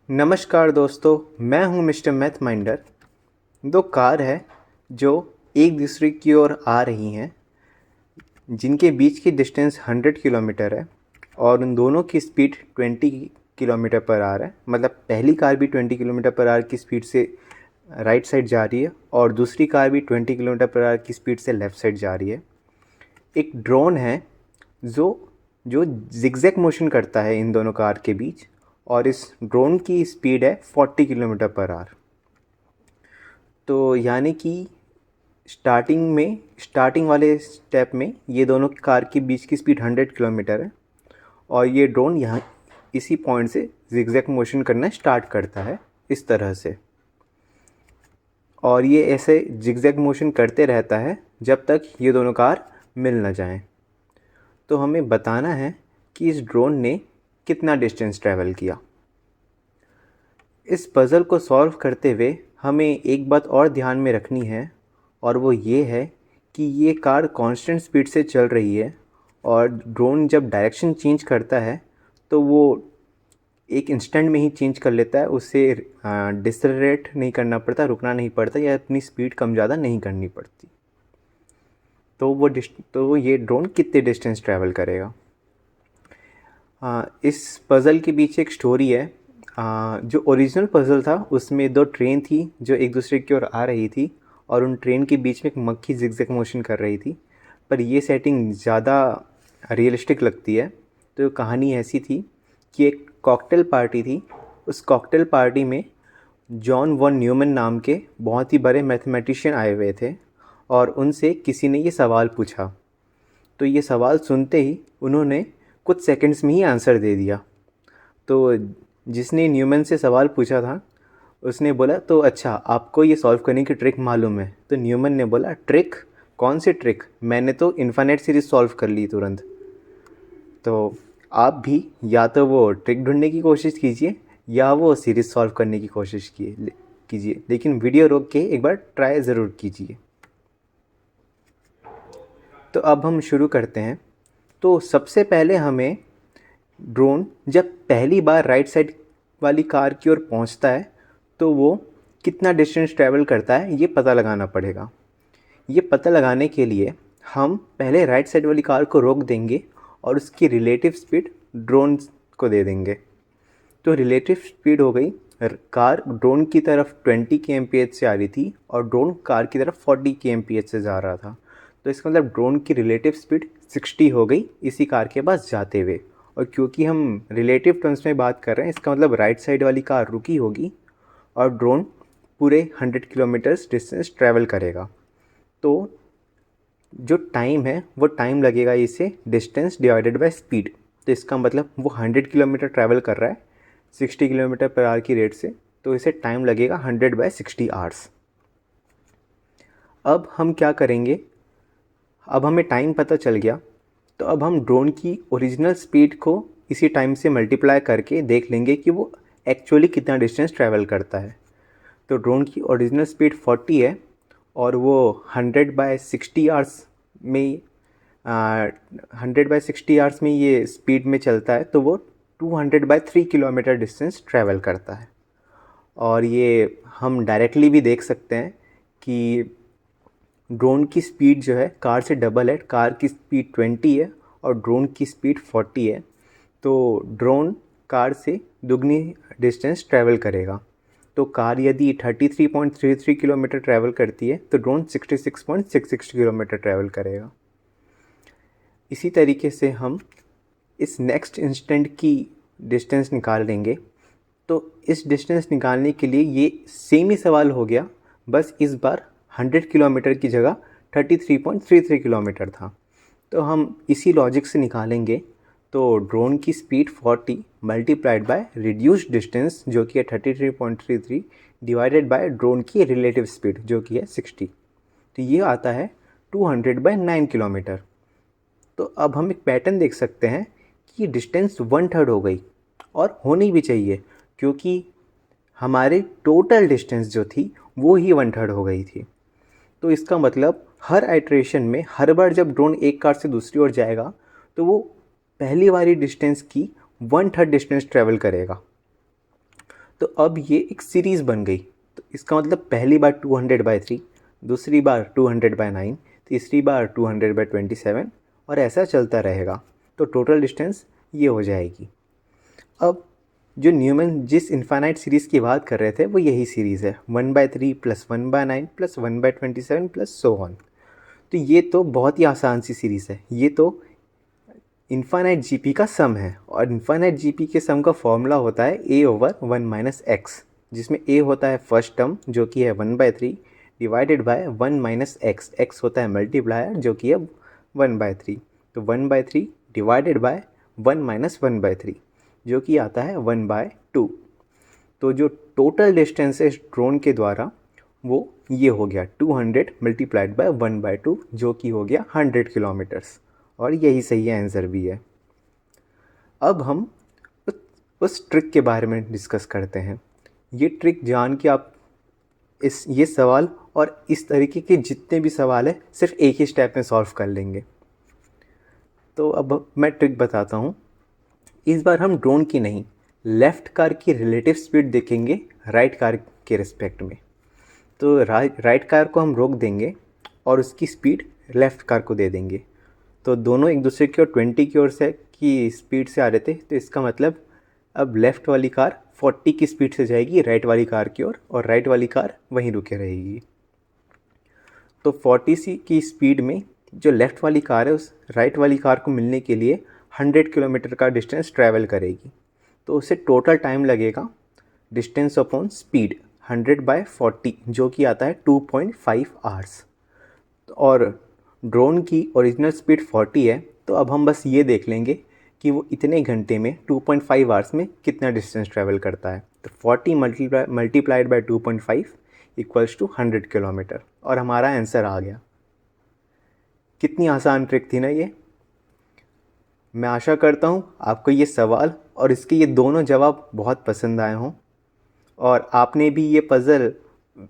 नमस्कार दोस्तों, मैं हूं मिस्टर मैथ माइंडर। दो कार है जो एक दूसरे की ओर आ रही हैं, जिनके बीच की डिस्टेंस 100 किलोमीटर है और उन दोनों की स्पीड 20 किलोमीटर पर आवर है। मतलब पहली कार भी 20 किलोमीटर पर आवर की स्पीड से राइट साइड जा रही है और दूसरी कार भी 20 किलोमीटर पर आवर की स्पीड से लेफ़्ट साइड जा रही है। एक ड्रोन है जो जो जिगजैग मोशन करता है इन दोनों कार के बीच, और इस ड्रोन की स्पीड है 40 किलोमीटर पर आवर। तो यानी कि स्टार्टिंग वाले स्टेप में ये दोनों कार के बीच की स्पीड 100 किलोमीटर है और ये ड्रोन यहाँ इसी पॉइंट से जिगजैग मोशन करना स्टार्ट करता है इस तरह से, और ये ऐसे जिगजैग मोशन करते रहता है जब तक ये दोनों कार मिल न जाएं। तो हमें बताना है कि इस ड्रोन ने कितना डिस्टेंस ट्रैवल किया। इस पज़ल को सॉल्व करते हुए हमें एक बात और ध्यान में रखनी है, और वो ये है कि ये कार कांस्टेंट स्पीड से चल रही है और ड्रोन जब डायरेक्शन चेंज करता है तो वो एक इंस्टेंट में ही चेंज कर लेता है। उसे डिसरेट नहीं करना पड़ता, रुकना नहीं पड़ता या अपनी स्पीड कम ज़्यादा नहीं करनी पड़ती। तो ये ड्रोन कितने डिस्टेंस ट्रैवल करेगा। इस पज़ल के पीछे एक स्टोरी है। जो ओरिजिनल पज़ल था उसमें दो ट्रेन थी जो एक दूसरे की ओर आ रही थी और उन ट्रेन के बीच में एक मक्खी जिगजैग मोशन कर रही थी, पर ये सेटिंग ज़्यादा रियलिस्टिक लगती है। तो कहानी ऐसी थी कि एक कॉकटेल पार्टी थी। उस कॉकटेल पार्टी में जॉन वॉन न्यूमैन नाम के बहुत ही बड़े मैथमेटिशियन आए हुए थे और उनसे किसी ने ये सवाल पूछा। तो ये सवाल सुनते ही उन्होंने कुछ सेकंड्स में ही आंसर दे दिया। तो जिसने न्यूमैन से सवाल पूछा था उसने बोला, तो अच्छा आपको ये सॉल्व करने की ट्रिक मालूम है? तो न्यूमैन ने बोला, ट्रिक? कौन सी ट्रिक? मैंने तो इन्फिनिट सीरीज़ सॉल्व कर ली तुरंत। तो आप भी या तो वो ट्रिक ढूंढने की कोशिश कीजिए या वो सीरीज़ सॉल्व करने की कोशिश कीजिए, लेकिन वीडियो रोक के एक बार ट्राई ज़रूर कीजिए। तो अब हम शुरू करते हैं। तो सबसे पहले हमें ड्रोन जब पहली बार राइट साइड वाली कार की ओर पहुंचता है तो वो कितना डिस्टेंस ट्रैवल करता है ये पता लगाना पड़ेगा। ये पता लगाने के लिए हम पहले राइट साइड वाली कार को रोक देंगे और उसकी रिलेटिव स्पीड ड्रोन को दे देंगे। तो रिलेटिव स्पीड हो गई, कार ड्रोन की तरफ 20 kmph से आ रही थी और ड्रोन कार की तरफ 40 kmph से जा रहा था। तो इसका मतलब ड्रोन की रिलेटिव स्पीड 60 हो गई इसी कार के पास जाते हुए। और क्योंकि हम रिलेटिव टर्म्स में बात कर रहे हैं, इसका मतलब राइट साइड वाली कार रुकी होगी और ड्रोन पूरे 100 किलोमीटर्स डिस्टेंस ट्रैवल करेगा। तो जो टाइम है वो टाइम लगेगा इसे डिस्टेंस डिवाइडेड बाय स्पीड। तो इसका मतलब वो 100 किलोमीटर ट्रैवल कर रहा है 60 किलोमीटर पर आवर की रेट से, तो इसे टाइम लगेगा 100/60 आवर्स। अब हम क्या करेंगे, अब हमें टाइम पता चल गया तो अब हम ड्रोन की ओरिजिनल स्पीड को इसी टाइम से मल्टीप्लाई करके देख लेंगे कि वो एक्चुअली कितना डिस्टेंस ट्रैवल करता है। तो ड्रोन की ओरिजिनल स्पीड 40 है और वो 100/60 आवर्स में 100/60 आवर्स में ये स्पीड में चलता है, तो वो 200/3 किलोमीटर डिस्टेंस ट्रैवल करता है। और ये हम डायरेक्टली भी देख सकते हैं कि ड्रोन की स्पीड जो है कार से डबल है। कार की स्पीड 20 है और ड्रोन की स्पीड 40 है, तो ड्रोन कार से दुगनी डिस्टेंस ट्रैवल करेगा। तो कार यदि 33.33 किलोमीटर ट्रैवल करती है तो ड्रोन 66.66 किलोमीटर ट्रैवल करेगा। इसी तरीके से हम इस नेक्स्ट इंस्टेंट की डिस्टेंस निकाल लेंगे। तो इस डिस्टेंस निकालने के लिए ये सेम ही सवाल हो गया, बस इस बार 100 किलोमीटर की जगह 33.33 किलोमीटर था। तो हम इसी लॉजिक से निकालेंगे। तो ड्रोन की speed 40 multiplied bye reduced distance जो कि है 33.33 डिवाइडेड बाय ड्रोन की रिलेटिव स्पीड जो कि है 60, तो ये आता है 200/9 किलोमीटर। तो अब हम एक पैटर्न देख सकते हैं कि डिस्टेंस 1/3 हो गई, और होनी भी चाहिए क्योंकि हमारे टोटल डिस्टेंस जो थी वो ही 1/3 हो गई थी। तो इसका मतलब हर आइट्रेशन में हर बार जब ड्रोन एक कार से दूसरी ओर जाएगा तो वो पहली वाली डिस्टेंस की 1/3 डिस्टेंस ट्रैवल करेगा। तो अब ये एक सीरीज़ बन गई। तो इसका मतलब पहली बार 200/3, दूसरी बार 200/9, तीसरी बार 200/27 और ऐसा चलता रहेगा। तो टोटल डिस्टेंस ये हो जाएगी। अब जो न्यूमैन जिस इन्फाइनाइट सीरीज़ की बात कर रहे थे वो यही सीरीज़ है, 1/3 + 1/9 + 1/27 + so on। तो ये तो बहुत ही आसान सी सीरीज़ है। ये तो इन्फाइनाइट जीपी का सम है और इन्फाइनाइट जीपी के सम का फॉर्मूला होता है a/1 - x, जिसमें a होता है फर्स्ट टर्म जो कि है 1/3 डिवाइडेड बाय 1 - x। x होता है मल्टीप्लायर जो कि है 1/3। तो 1/3 डिवाइडेड बाय 1 - 1/3 जो कि आता है 1/2। तो जो टोटल डिस्टेंस है इस ड्रोन के द्वारा वो ये हो गया 200 मल्टीप्लाइड बाय 1/2 जो कि हो गया 100 किलोमीटर्स। और यही सही आंसर भी है। अब हम उस ट्रिक के बारे में डिस्कस करते हैं। ये ट्रिक जान के आप ये सवाल और इस तरीके के जितने भी सवाल हैं सिर्फ एक ही स्टेप में सॉल्व कर लेंगे। तो अब मैं ट्रिक बताता हूँ। इस बार हम ड्रोन की नहीं, लेफ़्ट कार की रिलेटिव स्पीड देखेंगे राइट कार के रिस्पेक्ट में। तो राइट कार को हम रोक देंगे और उसकी स्पीड लेफ़्ट कार को दे देंगे। तो दोनों एक दूसरे की ओर 20 की ओर से की स्पीड से आ रहे थे, तो इसका मतलब अब लेफ़्ट वाली कार 40 की स्पीड से जाएगी राइट वाली कार की ओर और राइट वाली कार वहीं रुके रहेगी। तो 40 की स्पीड में जो लेफ़्ट वाली कार है उस राइट वाली कार को मिलने के लिए 100 किलोमीटर का डिस्टेंस ट्रैवल करेगी। तो उसे टोटल टाइम लगेगा डिस्टेंस अपॉन स्पीड 100/40 जो कि आता है 2.5 आवर्स। और ड्रोन की ओरिजिनल स्पीड 40 है, तो अब हम बस ये देख लेंगे कि वो इतने घंटे में 2.5 आवर्स में कितना डिस्टेंस ट्रैवल करता है। तो 40 multiplied by 2.5 equals to 100 kilometre और हमारा आंसर आ गया। कितनी आसान ट्रिक थी ना ये। मैं आशा करता हूँ आपको ये सवाल और इसके ये दोनों जवाब बहुत पसंद आए हों और आपने भी ये पज़ल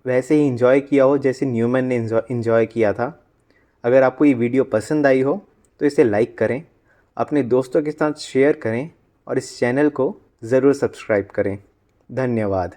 वैसे ही इन्जॉय किया हो जैसे न्यूमैन ने इन्जॉय किया था। अगर आपको ये वीडियो पसंद आई हो तो इसे लाइक करें, अपने दोस्तों के साथ शेयर करें और इस चैनल को ज़रूर सब्सक्राइब करें। धन्यवाद।